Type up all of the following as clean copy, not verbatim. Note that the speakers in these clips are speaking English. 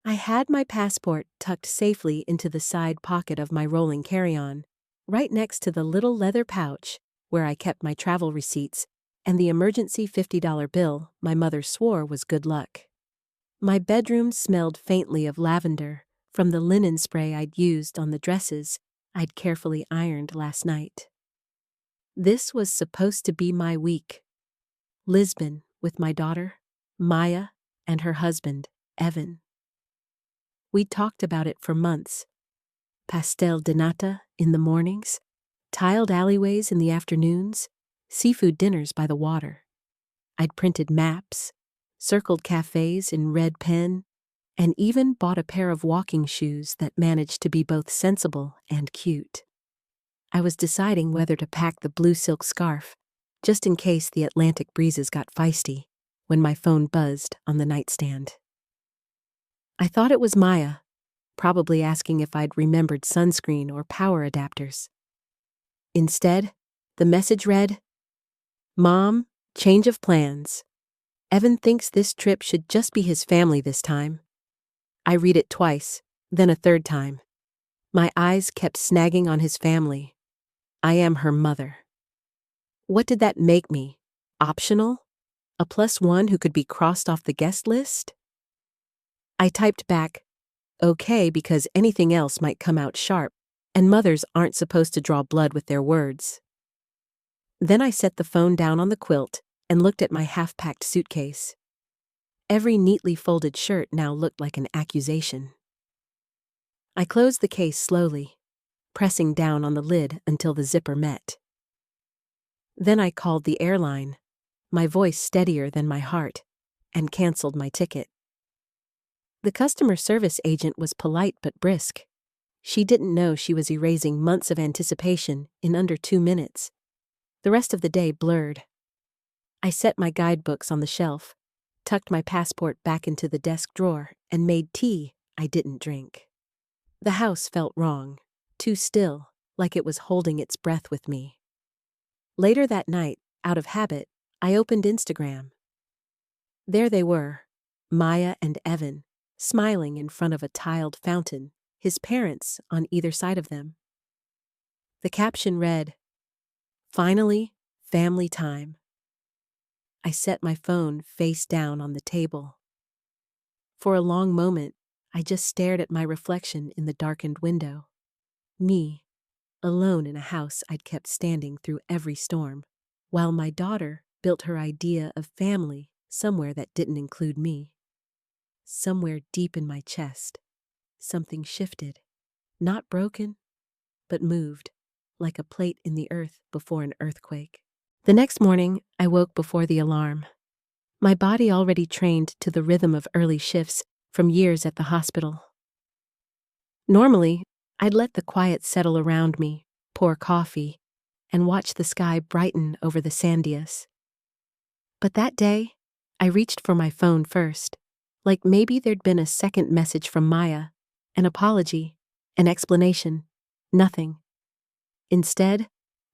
I had my passport tucked safely into the side pocket of my rolling carry-on, right next to the little leather pouch where I kept my travel receipts and the emergency $50 bill my mother swore was good luck. My bedroom smelled faintly of lavender from the linen spray I'd used on the dresses I'd carefully ironed last night. This was supposed to be my week. Lisbon with my daughter, Maya, and her husband, Evan. We'd talked about it for months. Pastel de nata in the mornings, tiled alleyways in the afternoons, seafood dinners by the water. I'd printed maps, circled cafes in red pen, and even bought a pair of walking shoes that managed to be both sensible and cute. I was deciding whether to pack the blue silk scarf, just in case the Atlantic breezes got feisty, when my phone buzzed on the nightstand. I thought it was Maya, probably asking if I'd remembered sunscreen or power adapters. Instead, the message read, "Mom, change of plans. Evan thinks this trip should just be his family this time." I read it twice, then a third time. My eyes kept snagging on his family. I am her mother. What did that make me? Optional? A +1 who could be crossed off the guest list? I typed back, "Okay, because anything else might come out sharp, and mothers aren't supposed to draw blood with their words." Then I set the phone down on the quilt and looked at my half-packed suitcase. Every neatly folded shirt now looked like an accusation. I closed the case slowly, pressing down on the lid until the zipper met. Then I called the airline, my voice steadier than my heart, and canceled my ticket. The customer service agent was polite but brisk. She didn't know she was erasing months of anticipation in under 2 minutes. The rest of the day blurred. I set my guidebooks on the shelf, tucked my passport back into the desk drawer, and made tea I didn't drink. The house felt wrong, too still, like it was holding its breath with me. Later that night, out of habit, I opened Instagram. There they were, Maya and Evan, smiling in front of a tiled fountain, his parents on either side of them. The caption read, "Finally, family time." I set my phone face down on the table. For a long moment, I just stared at my reflection in the darkened window. Me, alone in a house I'd kept standing through every storm, while my daughter built her idea of family somewhere that didn't include me. Somewhere deep in my chest, something shifted, not broken, but moved, like a plate in the earth before an earthquake. The next morning, I woke before the alarm. My body already trained to the rhythm of early shifts from years at the hospital. Normally, I'd let the quiet settle around me, pour coffee, and watch the sky brighten over the Sandias. But that day, I reached for my phone first, like maybe there'd been a second message from Maya, an apology, an explanation, nothing. Instead,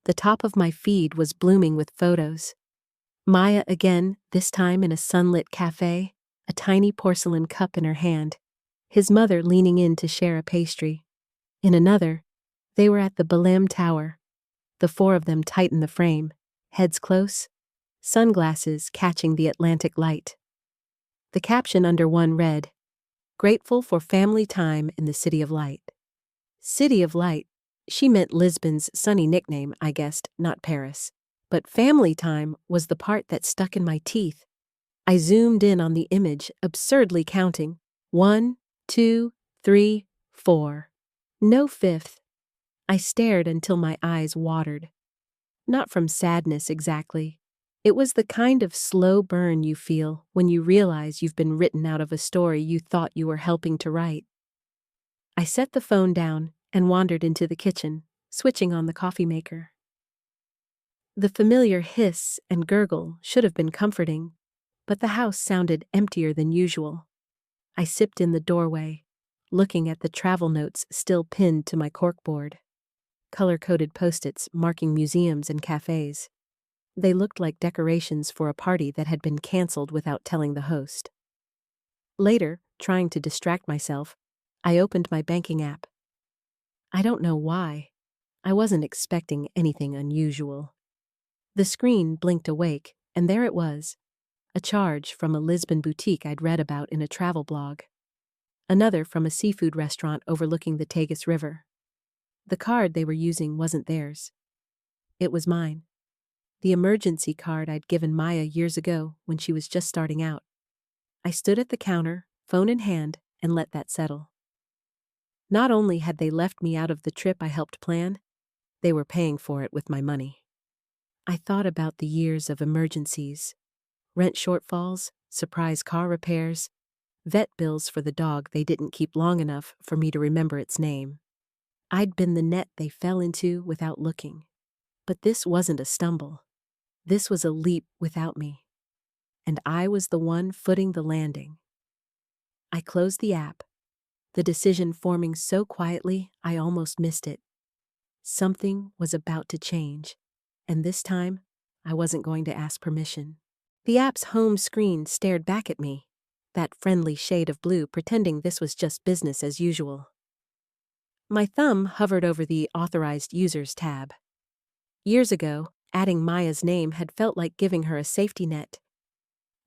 the top of my feed was blooming with photos. Maya again, this time in a sunlit cafe, a tiny porcelain cup in her hand, his mother leaning in to share a pastry. In another, they were at the Belém Tower, the 4 of them tight in the frame, heads close, sunglasses catching the Atlantic light. The caption under one read, "Grateful for family time in the City of Light." City of Light, she meant Lisbon's sunny nickname, I guessed, not Paris. But family time was the part that stuck in my teeth. I zoomed in on the image, absurdly counting. 1, 2, 3, 4. No fifth. I stared until my eyes watered. Not from sadness exactly. It was the kind of slow burn you feel when you realize you've been written out of a story you thought you were helping to write. I set the phone down and wandered into the kitchen, switching on the coffee maker. The familiar hiss and gurgle should have been comforting, but the house sounded emptier than usual. I sipped in the doorway, looking at the travel notes still pinned to my corkboard. Color-coded post-its marking museums and cafes. They looked like decorations for a party that had been canceled without telling the host. Later, Trying to distract myself, I opened my banking app. I don't know why. I wasn't expecting anything unusual. The screen blinked awake, and there it was. A charge from a Lisbon boutique I'd read about in a travel blog. Another from a seafood restaurant overlooking the Tagus River. The card they were using wasn't theirs. It was mine. The emergency card I'd given Maya years ago when she was just starting out. I stood at the counter, phone in hand, and let that settle. Not only had they left me out of the trip I helped plan, they were paying for it with my money. I thought about the years of emergencies, rent shortfalls, surprise car repairs, vet bills for the dog they didn't keep long enough for me to remember its name. I'd been the net they fell into without looking. But this wasn't a stumble. This was a leap without me. And I was the one footing the landing. I closed the app, the decision forming so quietly I almost missed it. Something was about to change, and this time I wasn't going to ask permission. The app's home screen stared back at me, that friendly shade of blue pretending this was just business as usual. My thumb hovered over the Authorized Users tab. Years ago, adding Maya's name had felt like giving her a safety net.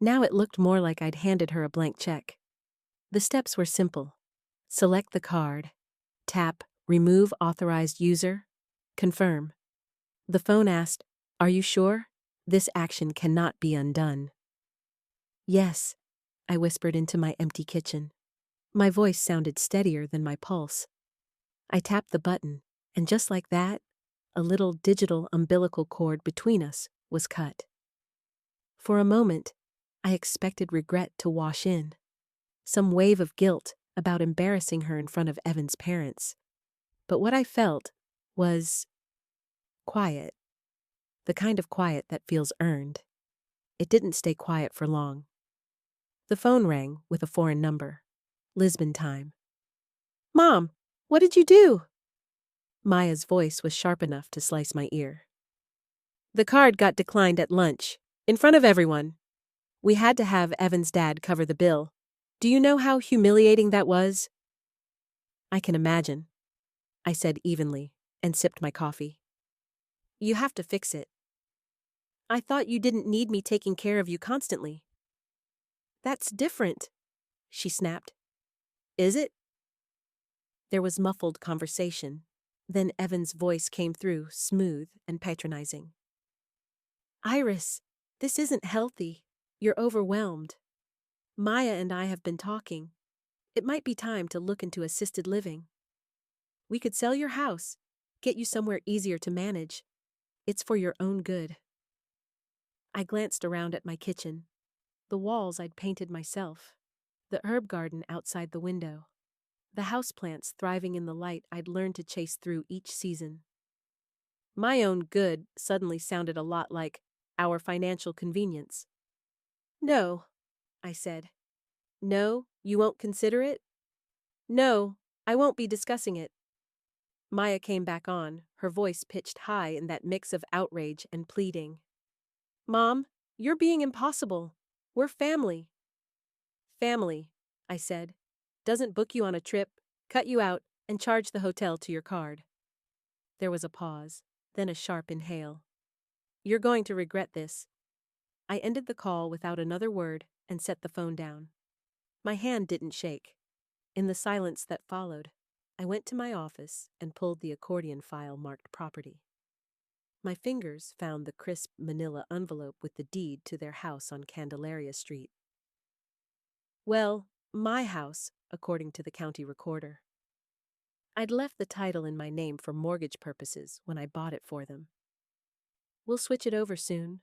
Now it looked more like I'd handed her a blank check. The steps were simple. Select the card. Tap Remove Authorized User. Confirm. The phone asked, "Are you sure? This action cannot be undone." "Yes," I whispered into my empty kitchen. My voice sounded steadier than my pulse. I tapped the button, and just like that, a little digital umbilical cord between us was cut. For a moment, I expected regret to wash in. Some wave of guilt about embarrassing her in front of Evan's parents. But what I felt was quiet. The kind of quiet that feels earned. It didn't stay quiet for long. The phone rang with a foreign number. Lisbon time. "Mom, what did you do?" Maya's voice was sharp enough to slice my ear. "The card got declined at lunch, in front of everyone. We had to have Evan's dad cover the bill. Do you know how humiliating that was?" "I can imagine," I said evenly, and sipped my coffee. "You have to fix it." "I thought you didn't need me taking care of you constantly." "That's different," she snapped. "Is it?" There was muffled conversation. Then Evan's voice came through, smooth and patronizing. "Iris, this isn't healthy. You're overwhelmed. Maya and I have been talking. It might be time to look into assisted living. We could sell your house, get you somewhere easier to manage. It's for your own good." I glanced around at my kitchen. The walls I'd painted myself. The herb garden outside the window. The houseplants thriving in the light I'd learned to chase through each season. My own good suddenly sounded a lot like our financial convenience. "No," I said. "No, you won't consider it?" "No, I won't be discussing it." Maya came back on, her voice pitched high in that mix of outrage and pleading. "Mom, you're being impossible. We're family." "Family," I said, "doesn't book you on a trip, cut you out, and charge the hotel to your card." There was a pause, then a sharp inhale. "You're going to regret this." I ended the call without another word and set the phone down. My hand didn't shake. In the silence that followed, I went to my office and pulled the accordion file marked property. My fingers found the crisp manila envelope with the deed to their house on Candelaria Street. Well, my house, according to the county recorder. I'd left the title in my name for mortgage purposes when I bought it for them. "We'll switch it over soon,"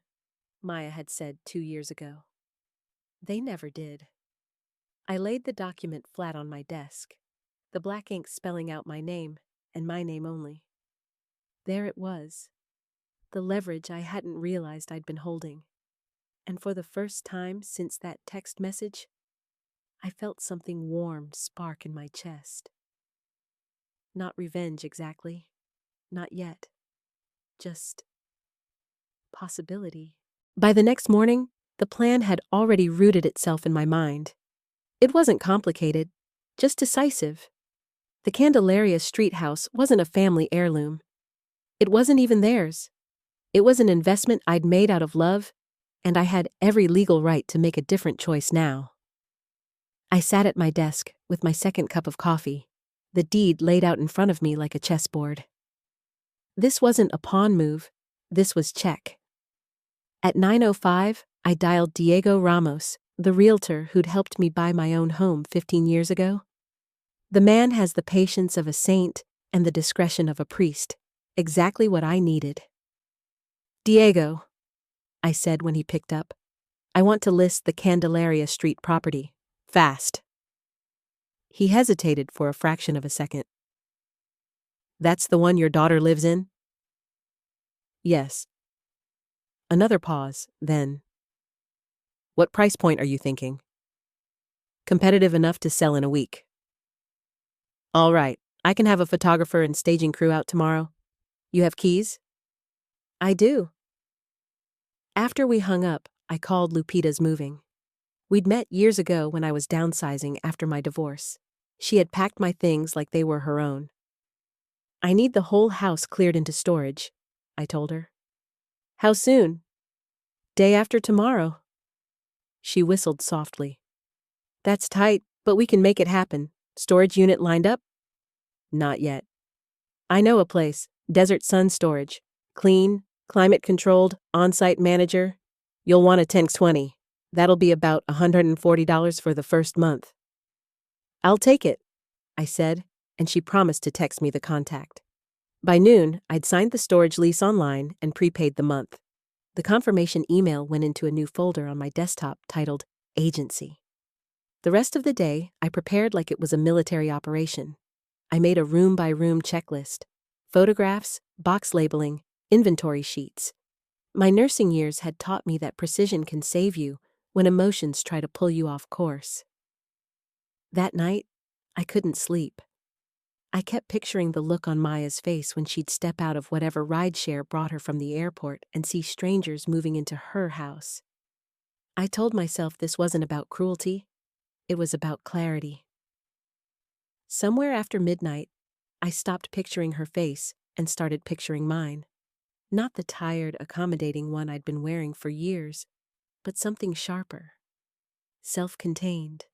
Maya had said 2 years ago. They never did. I laid the document flat on my desk, the black ink spelling out my name, and my name only. There it was, the leverage I hadn't realized I'd been holding. And for the first time since that text message, I felt something warm spark in my chest. Not revenge exactly, not yet. Just possibility. By the next morning, the plan had already rooted itself in my mind. It wasn't complicated, just decisive. The Candelaria Street house wasn't a family heirloom. It wasn't even theirs. It was an investment I'd made out of love, and I had every legal right to make a different choice now. I sat at my desk with my second cup of coffee, the deed laid out in front of me like a chessboard. This wasn't a pawn move, this was check. At 9:05, I dialed Diego Ramos, the realtor who'd helped me buy my own home 15 years ago. The man has the patience of a saint and the discretion of a priest, exactly what I needed. "Diego," I said when he picked up, "I want to list the Candelaria Street property. Fast." He hesitated for a fraction of a second. "That's the one your daughter lives in?" "Yes." Another pause, then, "What price point are you thinking?" "Competitive enough to sell in a week." "All right, I can have a photographer and staging crew out tomorrow. You have keys?" "I do." After we hung up, I called Lupita's Moving. We'd met years ago when I was downsizing after my divorce. She had packed my things like they were her own. "I need the whole house cleared into storage," I told her. "How soon?" "Day after tomorrow." She whistled softly. "That's tight, but we can make it happen. Storage unit lined up?" "Not yet." "I know a place, Desert Sun Storage. Clean, climate-controlled, on-site manager. You'll want a 1020. That'll be about $140 for the first month." "I'll take it," I said, and she promised to text me the contact. By noon, I'd signed the storage lease online and prepaid the month. The confirmation email went into a new folder on my desktop titled Agency. The rest of the day, I prepared like it was a military operation. I made a room-by-room checklist: photographs, box labeling, inventory sheets. My nursing years had taught me that precision can save you when emotions try to pull you off course. That night, I couldn't sleep. I kept picturing the look on Maya's face when she'd step out of whatever rideshare brought her from the airport and see strangers moving into her house. I told myself this wasn't about cruelty, it was about clarity. Somewhere after midnight, I stopped picturing her face and started picturing mine. Not the tired, accommodating one I'd been wearing for years, but something sharper, self-contained,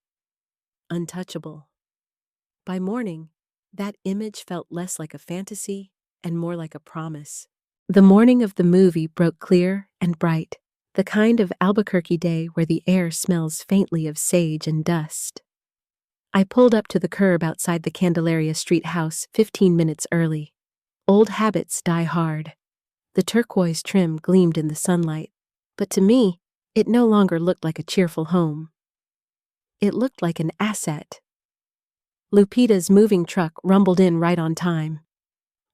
untouchable. By morning, that image felt less like a fantasy and more like a promise. The morning of the movie broke clear and bright, the kind of Albuquerque day where the air smells faintly of sage and dust. I pulled up to the curb outside the Candelaria Street house 15 minutes early. Old habits die hard. The turquoise trim gleamed in the sunlight, but to me, it no longer looked like a cheerful home. It looked like an asset. Lupita's moving truck rumbled in right on time.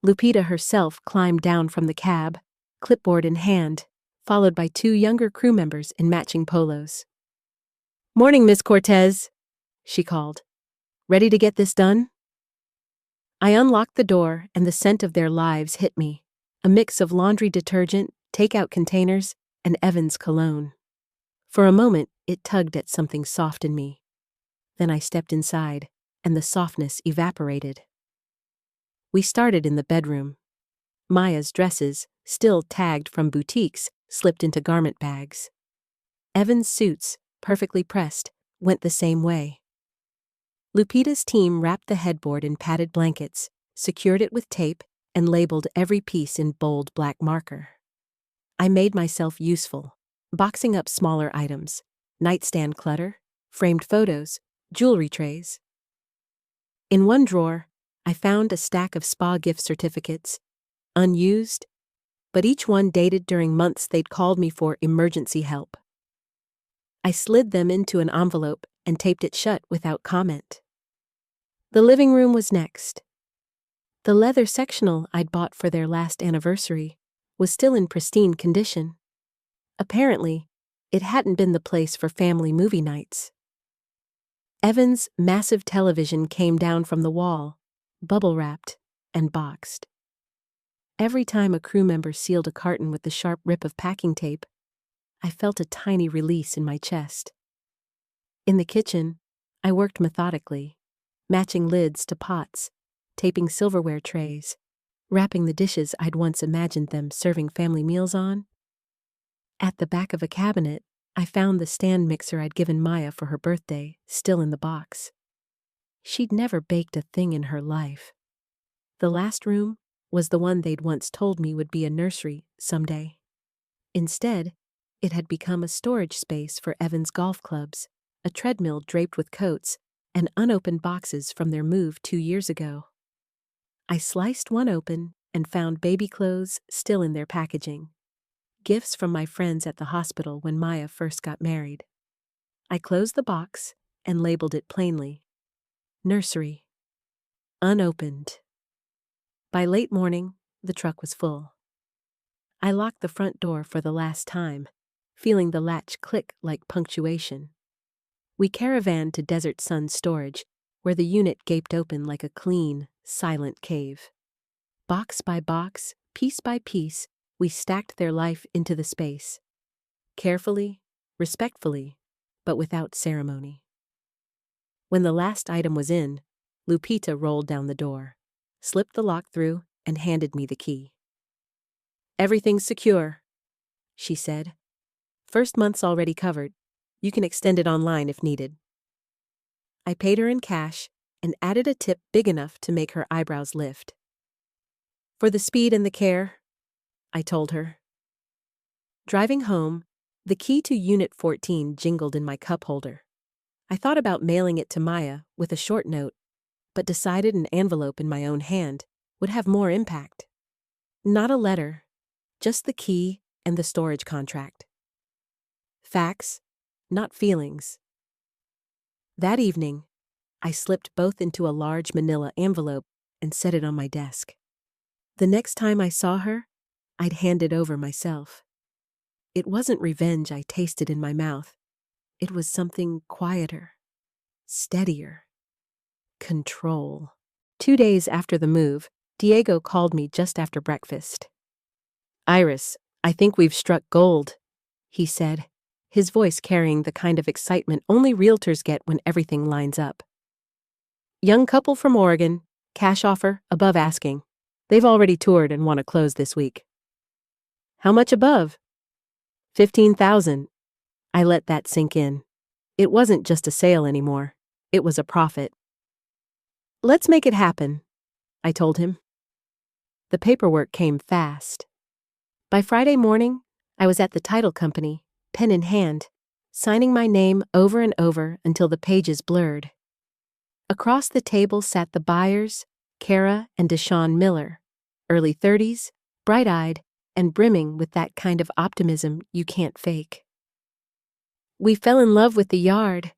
Lupita herself climbed down from the cab, clipboard in hand, followed by two younger crew members in matching polos. "Morning, Miss Cortez," she called. "Ready to get this done?" I unlocked the door and the scent of their lives hit me, a mix of laundry detergent, takeout containers, and Evans cologne. For a moment, it tugged at something soft in me. Then I stepped inside, and the softness evaporated. We started in the bedroom. Maya's dresses, still tagged from boutiques, slipped into garment bags. Evan's suits, perfectly pressed, went the same way. Lupita's team wrapped the headboard in padded blankets, secured it with tape, and labeled every piece in bold black marker. I made myself useful, boxing up smaller items, nightstand clutter, framed photos, jewelry trays. In one drawer, I found a stack of spa gift certificates, unused, but each one dated during months they'd called me for emergency help. I slid them into an envelope and taped it shut without comment. The living room was next. The leather sectional I'd bought for their last anniversary was still in pristine condition. Apparently, it hadn't been the place for family movie nights. Evan's massive television came down from the wall, bubble-wrapped and boxed. Every time a crew member sealed a carton with the sharp rip of packing tape, I felt a tiny release in my chest. In the kitchen, I worked methodically, matching lids to pots, taping silverware trays, wrapping the dishes I'd once imagined them serving family meals on. At the back of a cabinet, I found the stand mixer I'd given Maya for her birthday, still in the box. She'd never baked a thing in her life. The last room was the one they'd once told me would be a nursery someday. Instead, it had become a storage space for Evan's golf clubs, a treadmill draped with coats, and unopened boxes from their move 2 years ago. I sliced one open and found baby clothes still in their packaging. Gifts from my friends at the hospital when Maya first got married. I closed the box and labeled it plainly. Nursery. Unopened. By late morning, the truck was full. I locked the front door for the last time, feeling the latch click like punctuation. We caravanned to Desert Sun storage, where the unit gaped open like a clean, silent cave. Box by box, piece by piece, we stacked their life into the space. Carefully, respectfully, but without ceremony. When the last item was in, Lupita rolled down the door, slipped the lock through, and handed me the key. "Everything's secure," she said. "First month's already covered. You can extend it online if needed." I paid her in cash and added a tip big enough to make her eyebrows lift. "For the speed and the care," I told her. Driving home, the key to Unit 14 jingled in my cup holder. I thought about mailing it to Maya with a short note, but decided an envelope in my own hand would have more impact. Not a letter, just the key and the storage contract. Facts, not feelings. That evening, I slipped both into a large manila envelope and set it on my desk. The next time I saw her, I'd hand it over myself. It wasn't revenge I tasted in my mouth. It was something quieter, steadier. Control. 2 days after the move, Diego called me just after breakfast. "Iris, I think we've struck gold," he said, his voice carrying the kind of excitement only realtors get when everything lines up. "Young couple from Oregon, cash offer, above asking. They've already toured and want to close this week." "How much above?" $15,000. I let that sink in. It wasn't just a sale anymore. It was a profit. "Let's make it happen," I told him. The paperwork came fast. By Friday morning, I was at the title company, pen in hand, signing my name over and over until the pages blurred. Across the table sat the buyers, Kara and Deshaun Miller, early 30s, bright-eyed, and brimming with that kind of optimism you can't fake. "We fell in love with the yard,"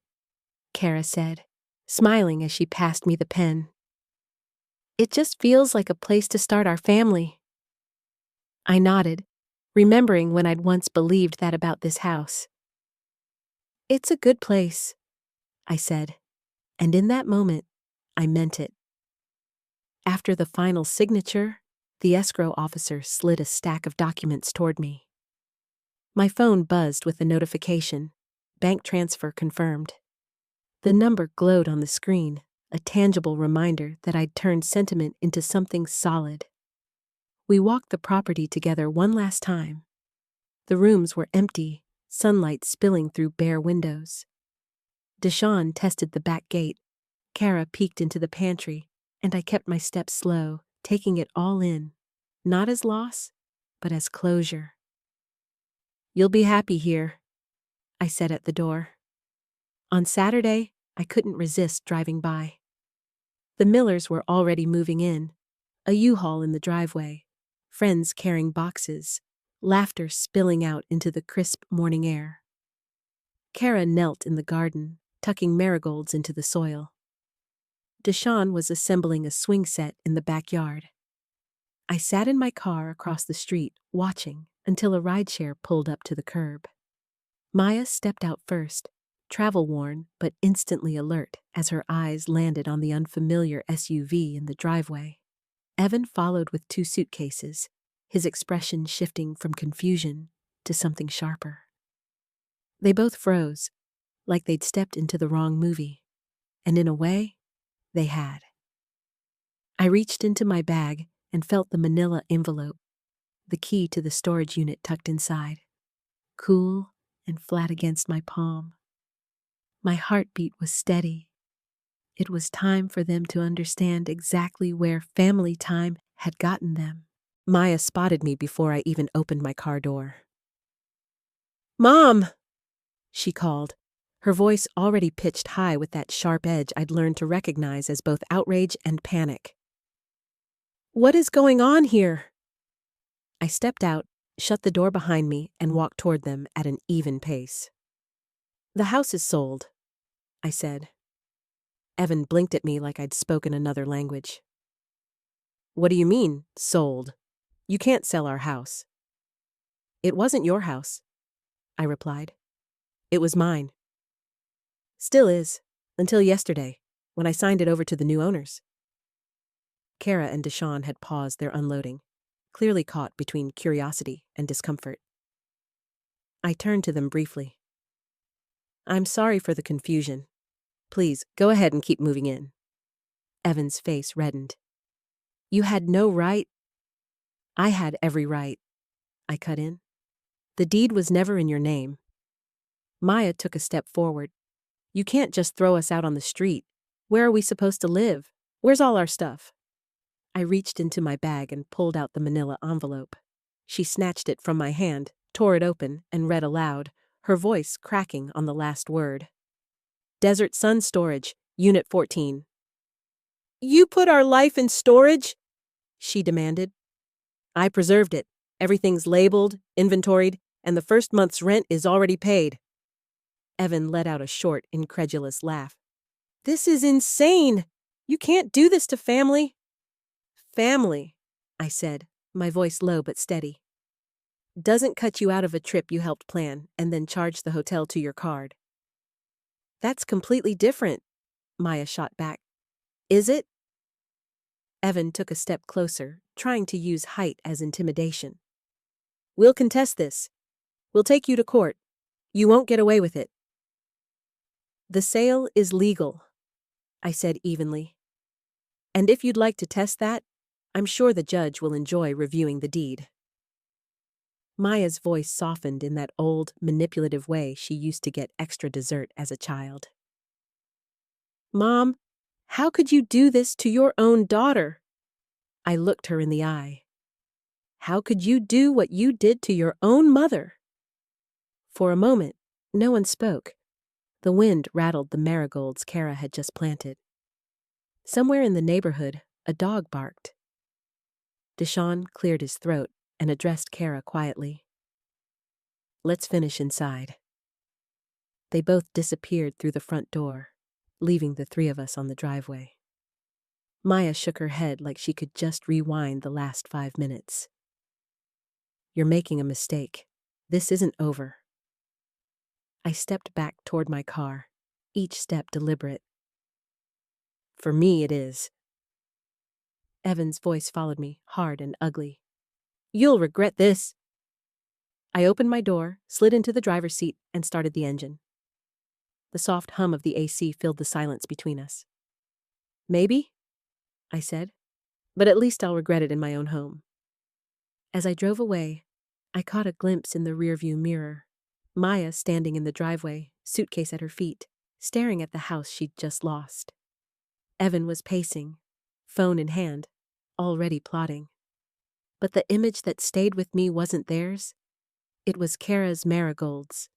Kara said, smiling as she passed me the pen. "It just feels like a place to start our family." I nodded, remembering when I'd once believed that about this house. "It's a good place," I said, and in that moment, I meant it. After the final signature, the escrow officer slid a stack of documents toward me. My phone buzzed with a notification. Bank transfer confirmed. The number glowed on the screen, a tangible reminder that I'd turned sentiment into something solid. We walked the property together one last time. The rooms were empty, sunlight spilling through bare windows. Deshaun tested the back gate. Kara peeked into the pantry, and I kept my steps slow, taking it all in, not as loss, but as closure. "You'll be happy here," I said at the door. On Saturday, I couldn't resist driving by. The Millers were already moving in, a U-Haul in the driveway, friends carrying boxes, laughter spilling out into the crisp morning air. Kara knelt in the garden, tucking marigolds into the soil. Deshaun was assembling a swing set in the backyard. I sat in my car across the street, watching until a rideshare pulled up to the curb. Maya stepped out first, travel-worn but instantly alert as her eyes landed on the unfamiliar SUV in the driveway. Evan followed with 2 suitcases, his expression shifting from confusion to something sharper. They both froze, like they'd stepped into the wrong movie. And in a way, they had. I reached into my bag and felt the manila envelope, the key to the storage unit tucked inside, cool and flat against my palm. My heartbeat was steady. It was time for them to understand exactly where family time had gotten them. Maya spotted me before I even opened my car door. "Mom!" she called, her voice already pitched high with that sharp edge I'd learned to recognize as both outrage and panic. "What is going on here?" I stepped out, shut the door behind me, and walked toward them at an even pace. "The house is sold," I said. Evan blinked at me like I'd spoken another language. "What do you mean, sold? You can't sell our house." "It wasn't your house," I replied. "It was mine. Still is, until yesterday, when I signed it over to the new owners." Kara and Deshawn had paused their unloading, clearly caught between curiosity and discomfort. I turned to them briefly. "I'm sorry for the confusion. Please, go ahead and keep moving in." Evan's face reddened. "You had no right." "I had every right," I cut in. "The deed was never in your name." Maya took a step forward. "You can't just throw us out on the street. Where are we supposed to live? Where's all our stuff?" I reached into my bag and pulled out the manila envelope. She snatched it from my hand, tore it open, and read aloud, her voice cracking on the last word. "Desert Sun Storage, Unit 14. "You put our life in storage?" she demanded. "I preserved it. Everything's labeled, inventoried, and the first month's rent is already paid." Evan let out a short, incredulous laugh. "This is insane! You can't do this to family." "Family," I said, my voice low but steady, "doesn't cut you out of a trip you helped plan and then charge the hotel to your card." "That's completely different," Maya shot back. "Is it?" Evan took a step closer, trying to use height as intimidation. "We'll contest this. We'll take you to court. You won't get away with it." "The sale is legal," I said evenly. "And if you'd like to test that, I'm sure the judge will enjoy reviewing the deed." Maya's voice softened in that old, manipulative way she used to get extra dessert as a child. "Mom, how could you do this to your own daughter?" I looked her in the eye. "How could you do what you did to your own mother?" For a moment, no one spoke. The wind rattled the marigolds Kara had just planted. Somewhere in the neighborhood, a dog barked. Deshawn cleared his throat and addressed Kara quietly. "Let's finish inside." They both disappeared through the front door, leaving the three of us on the driveway. Maya shook her head like she could just rewind the last 5 minutes. "You're making a mistake. This isn't over." I stepped back toward my car, each step deliberate. "For me, it is." Evan's voice followed me, hard and ugly. "You'll regret this." I opened my door, slid into the driver's seat, and started the engine. The soft hum of the AC filled the silence between us. "Maybe," I said, "but at least I'll regret it in my own home." As I drove away, I caught a glimpse in the rearview mirror. Maya standing in the driveway, suitcase at her feet, staring at the house she'd just lost. Evan was pacing, phone in hand, already plotting. But the image that stayed with me wasn't theirs. It was Kara's marigolds,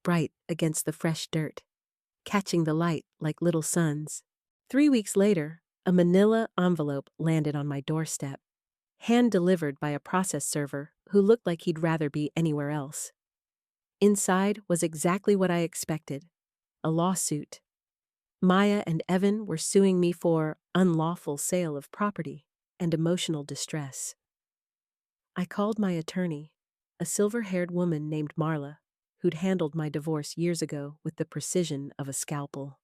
bright against the fresh dirt, catching the light like little suns. 3 weeks later, a manila envelope landed on my doorstep, hand-delivered by a process server who looked like he'd rather be anywhere else. Inside was exactly what I expected, a lawsuit. Maya and Evan were suing me for unlawful sale of property and emotional distress. I called my attorney, a silver-haired woman named Marla, who'd handled my divorce years ago with the precision of a scalpel.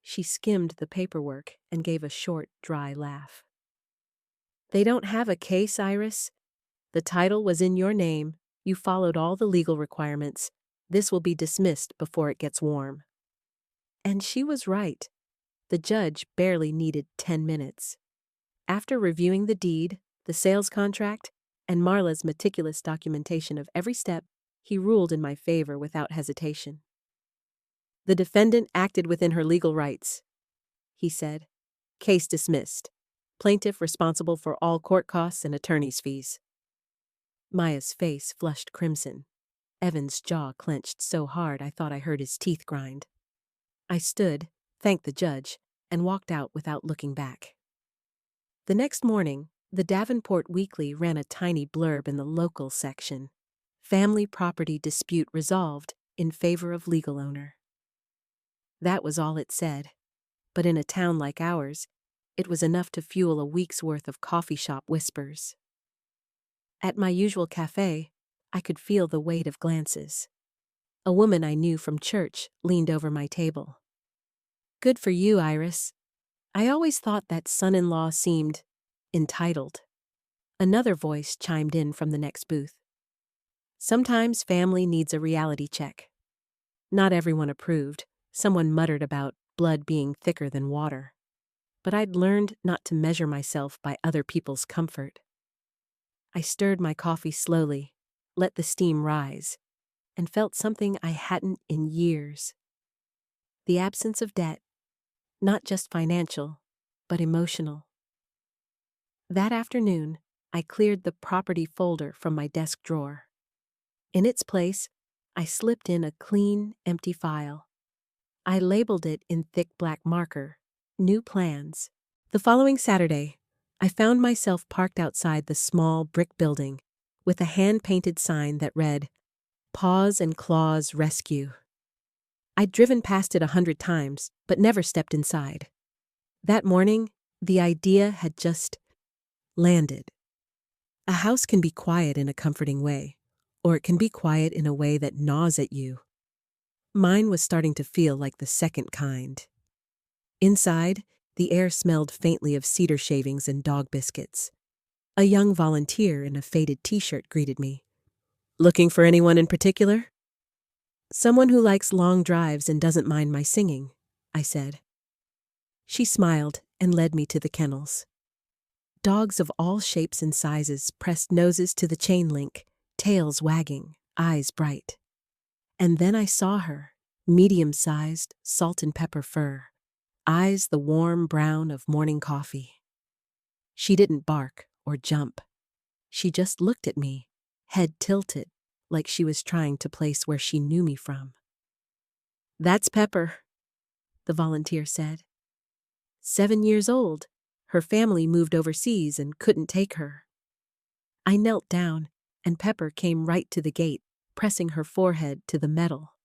She skimmed the paperwork and gave a short, dry laugh. "They don't have a case, Iris. The title was in your name. You followed all the legal requirements. This will be dismissed before it gets warm." And she was right. The judge barely needed 10 minutes. After reviewing the deed, the sales contract, and Marla's meticulous documentation of every step, he ruled in my favor without hesitation. "The defendant acted within her legal rights," he said. "Case dismissed. Plaintiff responsible for all court costs and attorney's fees." Maya's face flushed crimson. Evan's jaw clenched so hard I thought I heard his teeth grind. I stood, thanked the judge, and walked out without looking back. The next morning, the Davenport Weekly ran a tiny blurb in the local section. "Family property dispute resolved in favor of legal owner." That was all it said, but in a town like ours, it was enough to fuel a week's worth of coffee shop whispers. At my usual cafe, I could feel the weight of glances. A woman I knew from church leaned over my table. "Good for you, Iris. I always thought that son-in-law seemed entitled." Another voice chimed in from the next booth. "Sometimes family needs a reality check." Not everyone approved. Someone muttered about blood being thicker than water. But I'd learned not to measure myself by other people's comfort. I stirred my coffee slowly, let the steam rise, and felt something I hadn't in years. The absence of debt, not just financial, but emotional. That afternoon, I cleared the property folder from my desk drawer. In its place, I slipped in a clean, empty file. I labeled it in thick black marker, "New Plans." The following Saturday, I found myself parked outside the small brick building with a hand-painted sign that read, "Paws and Claws Rescue." I'd driven past it 100 times, but never stepped inside. That morning, the idea had just landed. A house can be quiet in a comforting way, or it can be quiet in a way that gnaws at you. Mine was starting to feel like the second kind. Inside, the air smelled faintly of cedar shavings and dog biscuits. A young volunteer in a faded t-shirt greeted me. "Looking for anyone in particular?" "Someone who likes long drives and doesn't mind my singing," I said. She smiled and led me to the kennels. Dogs of all shapes and sizes pressed noses to the chain link, tails wagging, eyes bright. And then I saw her, medium-sized, salt and pepper fur, eyes the warm brown of morning coffee. She didn't bark or jump. She just looked at me, head tilted, like she was trying to place where she knew me from. "That's Pepper," the volunteer said. 7 years old. Her family moved overseas and couldn't take her. I knelt down, and Pepper came right to the gate, pressing her forehead to the metal.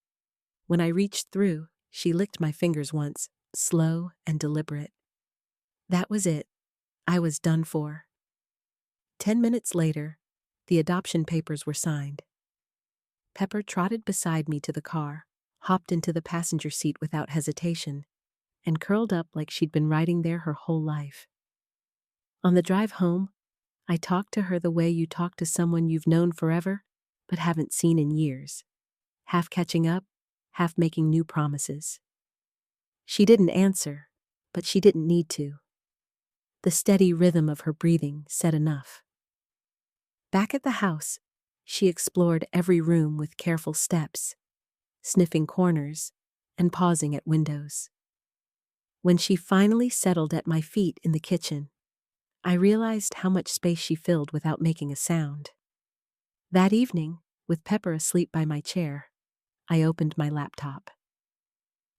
When I reached through, she licked my fingers once, slow and deliberate. That was it. I was done for. 10 minutes later, the adoption papers were signed. Pepper trotted beside me to the car, hopped into the passenger seat without hesitation, and curled up like she'd been riding there her whole life. On the drive home, I talked to her the way you talk to someone you've known forever, but haven't seen in years, half catching up, half making new promises. She didn't answer, but she didn't need to. The steady rhythm of her breathing said enough. Back at the house, she explored every room with careful steps, sniffing corners and pausing at windows. When she finally settled at my feet in the kitchen, I realized how much space she filled without making a sound. That evening, with Pepper asleep by my chair, I opened my laptop.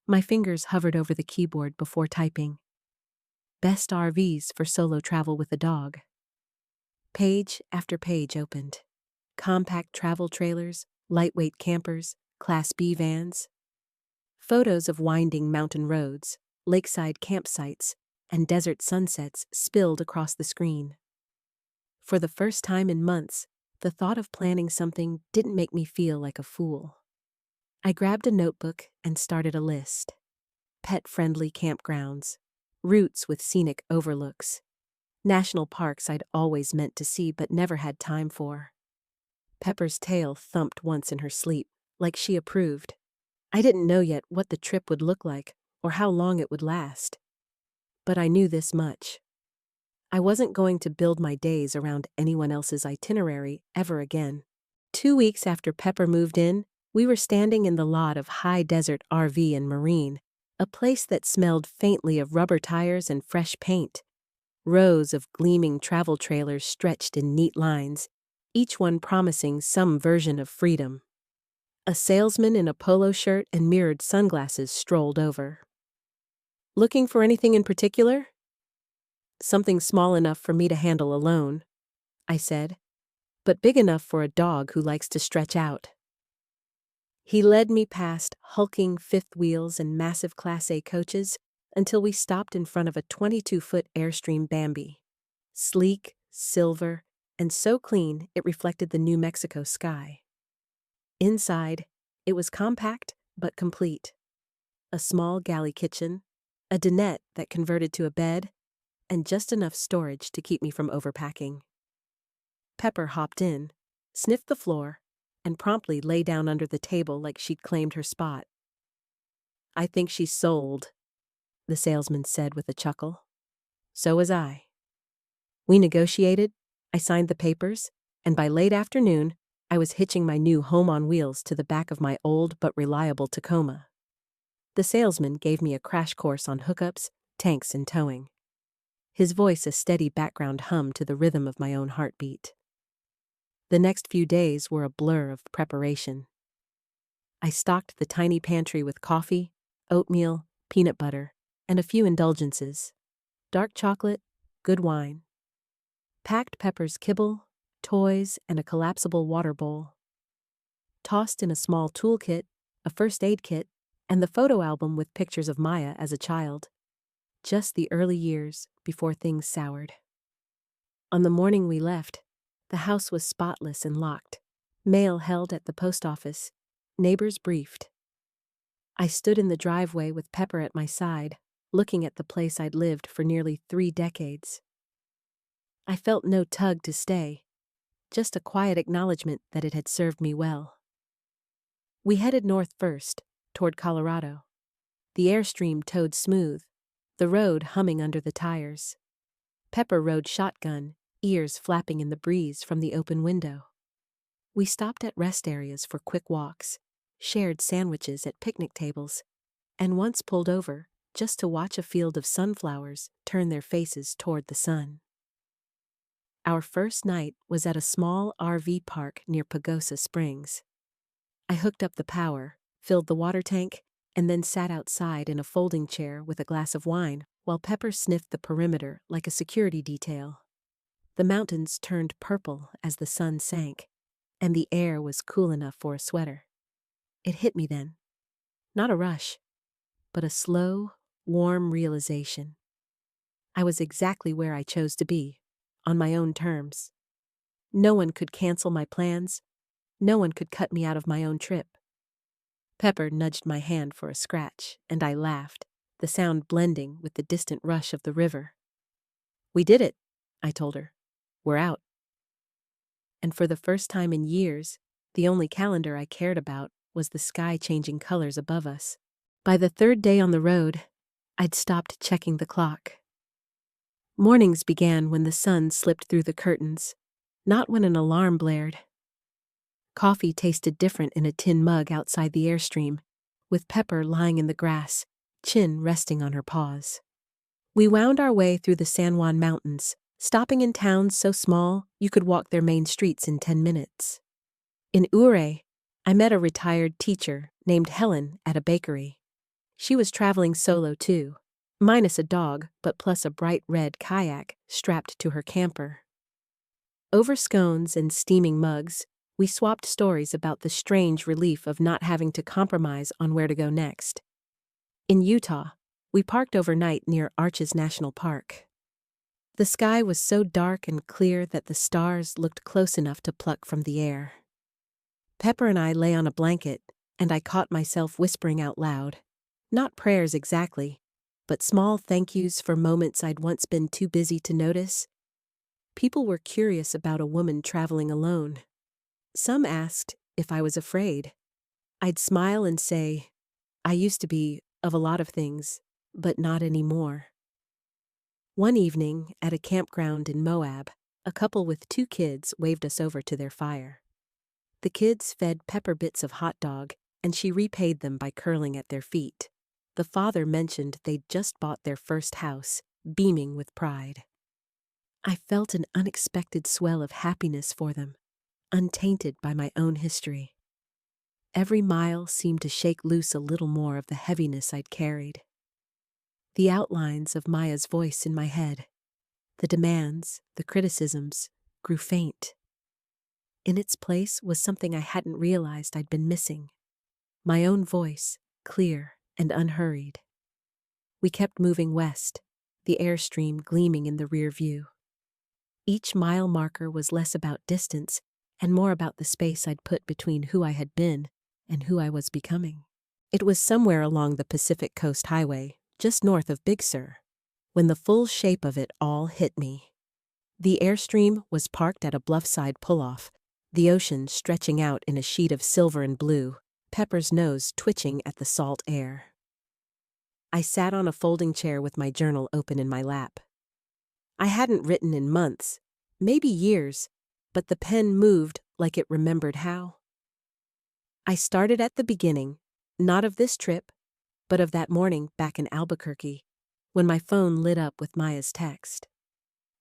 My fingers hovered over the keyboard before typing. Best RVs for solo travel with a dog. Page after page opened. Compact travel trailers, lightweight campers, Class B vans. Photos of winding mountain roads, lakeside campsites, and desert sunsets spilled across the screen. For the first time in months, the thought of planning something didn't make me feel like a fool. I grabbed a notebook and started a list. Pet-friendly campgrounds, routes with scenic overlooks, national parks I'd always meant to see but never had time for. Pepper's tail thumped once in her sleep, like she approved. I didn't know yet what the trip would look like or how long it would last, But I knew this much. I wasn't going to build my days around anyone else's itinerary ever again. 2 weeks after Pepper moved in, we were standing in the lot of High Desert RV and Marine, a place that smelled faintly of rubber tires and fresh paint. Rows of gleaming travel trailers stretched in neat lines, each one promising some version of freedom. A salesman in a polo shirt and mirrored sunglasses strolled over. "Looking for anything in particular?" "Something small enough for me to handle alone," I said, "but big enough for a dog who likes to stretch out." He led me past hulking fifth wheels and massive Class A coaches until we stopped in front of a 22-foot Airstream Bambi. Sleek, silver, and so clean it reflected the New Mexico sky. Inside, it was compact but complete. A small galley kitchen, a dinette that converted to a bed, and just enough storage to keep me from overpacking. Pepper hopped in, sniffed the floor, and promptly lay down under the table like she'd claimed her spot. "I think she's sold," the salesman said with a chuckle. "So was I." We negotiated, I signed the papers, and by late afternoon, I was hitching my new home on wheels to the back of my old but reliable Tacoma. The salesman gave me a crash course on hookups, tanks, and towing. His voice a steady background hum to the rhythm of my own heartbeat. The next few days were a blur of preparation. I stocked the tiny pantry with coffee, oatmeal, peanut butter, and a few indulgences. Dark chocolate, good wine. Packed Pepper's kibble, toys, and a collapsible water bowl. Tossed in a small toolkit, a first aid kit, and the photo album with pictures of Maya as a child. Just the early years before things soured. On the morning we left, the house was spotless and locked. Mail held at the post office. Neighbors briefed. I stood in the driveway with Pepper at my side, looking at the place I'd lived for nearly 3 decades. I felt no tug to stay, just a quiet acknowledgement that it had served me well. We headed north first, toward Colorado. The Airstream towed smooth, the road humming under the tires. Pepper rode shotgun, ears flapping in the breeze from the open window. We stopped at rest areas for quick walks, shared sandwiches at picnic tables, and once pulled over just to watch a field of sunflowers turn their faces toward the sun. Our first night was at a small RV park near Pagosa Springs. I hooked up the power, filled the water tank, and then sat outside in a folding chair with a glass of wine while Pepper sniffed the perimeter like a security detail. The mountains turned purple as the sun sank, and the air was cool enough for a sweater. It hit me then. Not a rush, but a slow, warm realization. I was exactly where I chose to be, on my own terms. No one could cancel my plans. No one could cut me out of my own trip. Pepper nudged my hand for a scratch, and I laughed, the sound blending with the distant rush of the river. "We did it," I told her. "We're out." And for the first time in years, the only calendar I cared about was the sky changing colors above us. By the 3rd day on the road, I'd stopped checking the clock. Mornings began when the sun slipped through the curtains, not when an alarm blared. Coffee tasted different in a tin mug outside the Airstream, with Pepper lying in the grass, chin resting on her paws. We wound our way through the San Juan Mountains, stopping in towns so small you could walk their main streets in 10 minutes. In Ouray, I met a retired teacher named Helen at a bakery. She was traveling solo too, minus a dog but plus a bright red kayak strapped to her camper. Over scones and steaming mugs, we swapped stories about the strange relief of not having to compromise on where to go next. In Utah, we parked overnight near Arches National Park. The sky was so dark and clear that the stars looked close enough to pluck from the air. Pepper and I lay on a blanket, and I caught myself whispering out loud. Not prayers exactly, but small thank yous for moments I'd once been too busy to notice. People were curious about a woman traveling alone. Some asked if I was afraid. I'd smile and say, "I used to be, of a lot of things, but not anymore." One evening, at a campground in Moab, a couple with 2 kids waved us over to their fire. The kids fed Pepper bits of hot dog, and she repaid them by curling at their feet. The father mentioned they'd just bought their first house, beaming with pride. I felt an unexpected swell of happiness for them, untainted by my own history. Every mile seemed to shake loose a little more of the heaviness I'd carried. The outlines of Maya's voice in my head, the demands, the criticisms, grew faint. In its place was something I hadn't realized I'd been missing. My own voice, clear and unhurried. We kept moving west, the airstream gleaming in the rear view. Each mile marker was less about distance and more about the space I'd put between who I had been and who I was becoming. It was somewhere along the Pacific Coast Highway, just north of Big Sur, when the full shape of it all hit me. The airstream was parked at a bluffside pull-off, the ocean stretching out in a sheet of silver and blue, Pepper's nose twitching at the salt air. I sat on a folding chair with my journal open in my lap. I hadn't written in months, maybe years, but the pen moved like it remembered how. I started at the beginning, not of this trip, but of that morning back in Albuquerque, when my phone lit up with Maya's text.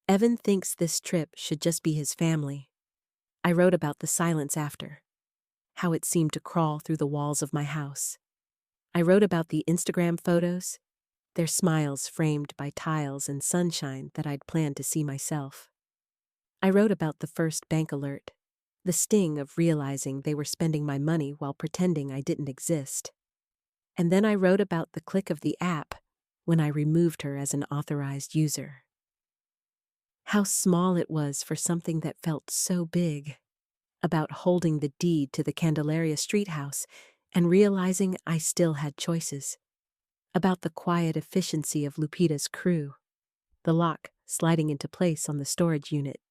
Evan thinks this trip should just be his family. I wrote about the silence after, how it seemed to crawl through the walls of my house. I wrote about the Instagram photos, their smiles framed by tiles and sunshine that I'd planned to see myself. I wrote about the first bank alert, the sting of realizing they were spending my money while pretending I didn't exist. And then I wrote about the click of the app when I removed her as an authorized user. How small it was for something that felt so big, about holding the deed to the Candelaria Street house and realizing I still had choices, about the quiet efficiency of Lupita's crew, the lock sliding into place on the storage unit,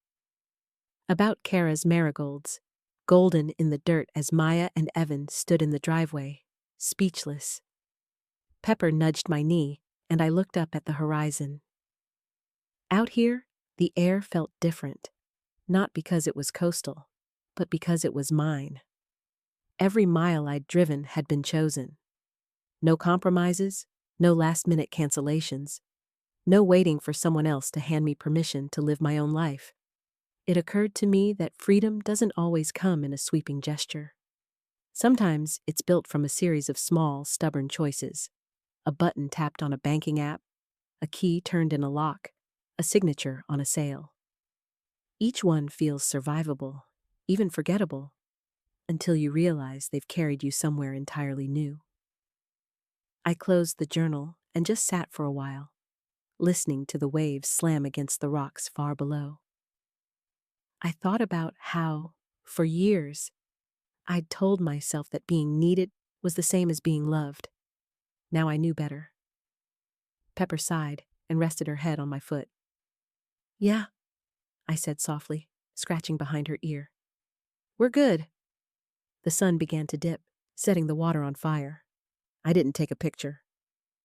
about Kara's marigolds, golden in the dirt as Maya and Evan stood in the driveway, speechless. Pepper nudged my knee, and I looked up at the horizon. Out here, the air felt different, not because it was coastal, but because it was mine. Every mile I'd driven had been chosen. No compromises, no last-minute cancellations, no waiting for someone else to hand me permission to live my own life. It occurred to me that freedom doesn't always come in a sweeping gesture. Sometimes it's built from a series of small, stubborn choices. A button tapped on a banking app, a key turned in a lock, a signature on a sale. Each one feels survivable, even forgettable, until you realize they've carried you somewhere entirely new. I closed the journal and just sat for a while, listening to the waves slam against the rocks far below. I thought about how, for years, I'd told myself that being needed was the same as being loved. Now I knew better. Pepper sighed and rested her head on my foot. "Yeah," I said softly, scratching behind her ear. "We're good." The sun began to dip, setting the water on fire. I didn't take a picture.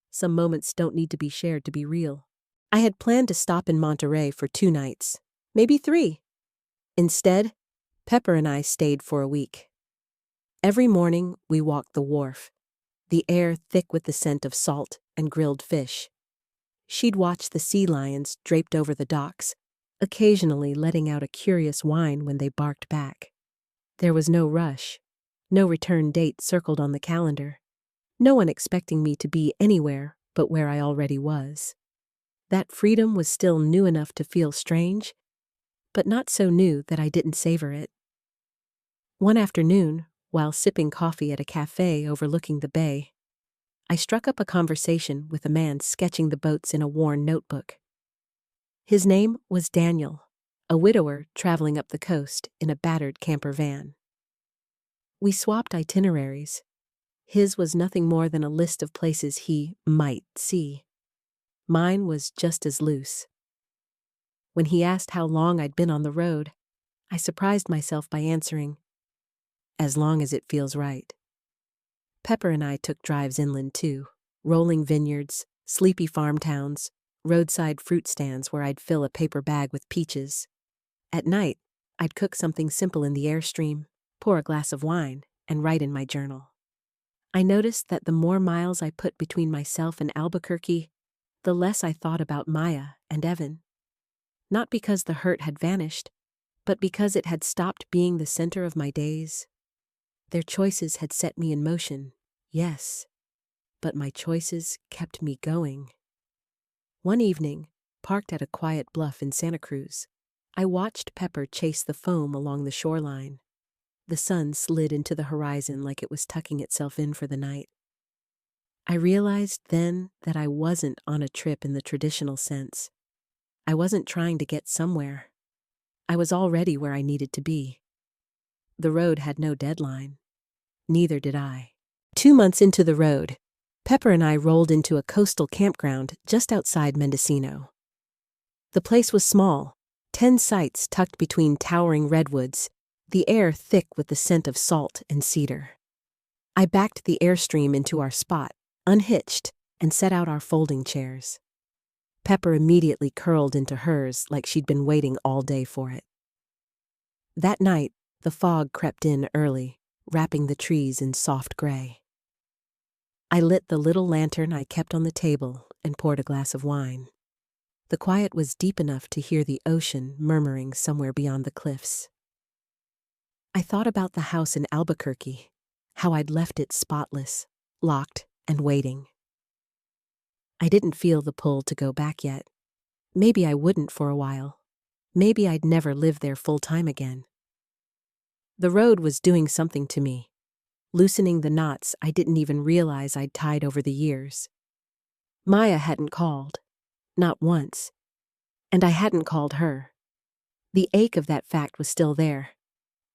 Some moments don't need to be shared to be real. I had planned to stop in Monterey for 2 nights, maybe 3. Instead, Pepper and I stayed for a week. Every morning we walked the wharf, the air thick with the scent of salt and grilled fish. She'd watch the sea lions draped over the docks, occasionally letting out a curious whine when they barked back. There was no rush, no return date circled on the calendar, no one expecting me to be anywhere but where I already was. That freedom was still new enough to feel strange, but not so new that I didn't savor it. One afternoon, while sipping coffee at a cafe overlooking the bay, I struck up a conversation with a man sketching the boats in a worn notebook. His name was Daniel, a widower traveling up the coast in a battered camper van. We swapped itineraries. His was nothing more than a list of places he might see. Mine was just as loose. When he asked how long I'd been on the road, I surprised myself by answering, "As long as it feels right." Pepper and I took drives inland too, rolling vineyards, sleepy farm towns, roadside fruit stands where I'd fill a paper bag with peaches. At night, I'd cook something simple in the Airstream, pour a glass of wine, and write in my journal. I noticed that the more miles I put between myself and Albuquerque, the less I thought about Maya and Evan. Not because the hurt had vanished, but because it had stopped being the center of my days. Their choices had set me in motion, yes, but my choices kept me going. One evening, parked at a quiet bluff in Santa Cruz, I watched Pepper chase the foam along the shoreline. The sun slid into the horizon like it was tucking itself in for the night. I realized then that I wasn't on a trip in the traditional sense. I wasn't trying to get somewhere. I was already where I needed to be. The road had no deadline. Neither did I. 2 months into the road, Pepper and I rolled into a coastal campground just outside Mendocino. The place was small, 10 sites tucked between towering redwoods, the air thick with the scent of salt and cedar. I backed the Airstream into our spot, unhitched, and set out our folding chairs. Pepper immediately curled into hers like she'd been waiting all day for it. That night, the fog crept in early, wrapping the trees in soft gray. I lit the little lantern I kept on the table and poured a glass of wine. The quiet was deep enough to hear the ocean murmuring somewhere beyond the cliffs. I thought about the house in Albuquerque, how I'd left it spotless, locked, and waiting. I didn't feel the pull to go back yet. Maybe I wouldn't for a while. Maybe I'd never live there full-time again. The road was doing something to me, loosening the knots I didn't even realize I'd tied over the years. Maya hadn't called, not once, and I hadn't called her. The ache of that fact was still there,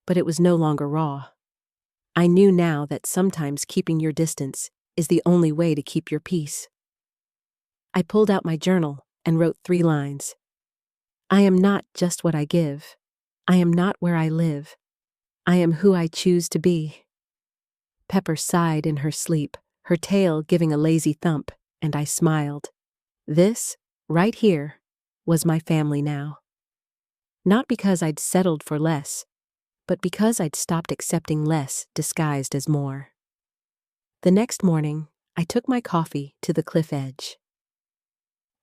but it was no longer raw. I knew now that sometimes keeping your distance is the only way to keep your peace. I pulled out my journal and wrote 3 lines. I am not just what I give. I am not where I live. I am who I choose to be. Pepper sighed in her sleep, her tail giving a lazy thump, and I smiled. This, right here, was my family now. Not because I'd settled for less, but because I'd stopped accepting less disguised as more. The next morning, I took my coffee to the cliff edge.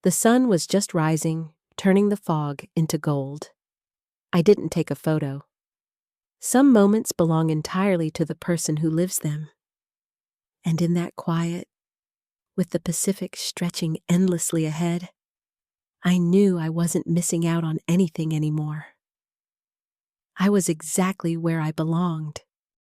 The sun was just rising, turning the fog into gold. I didn't take a photo. Some moments belong entirely to the person who lives them. And in that quiet, with the Pacific stretching endlessly ahead, I knew I wasn't missing out on anything anymore. I was exactly where I belonged.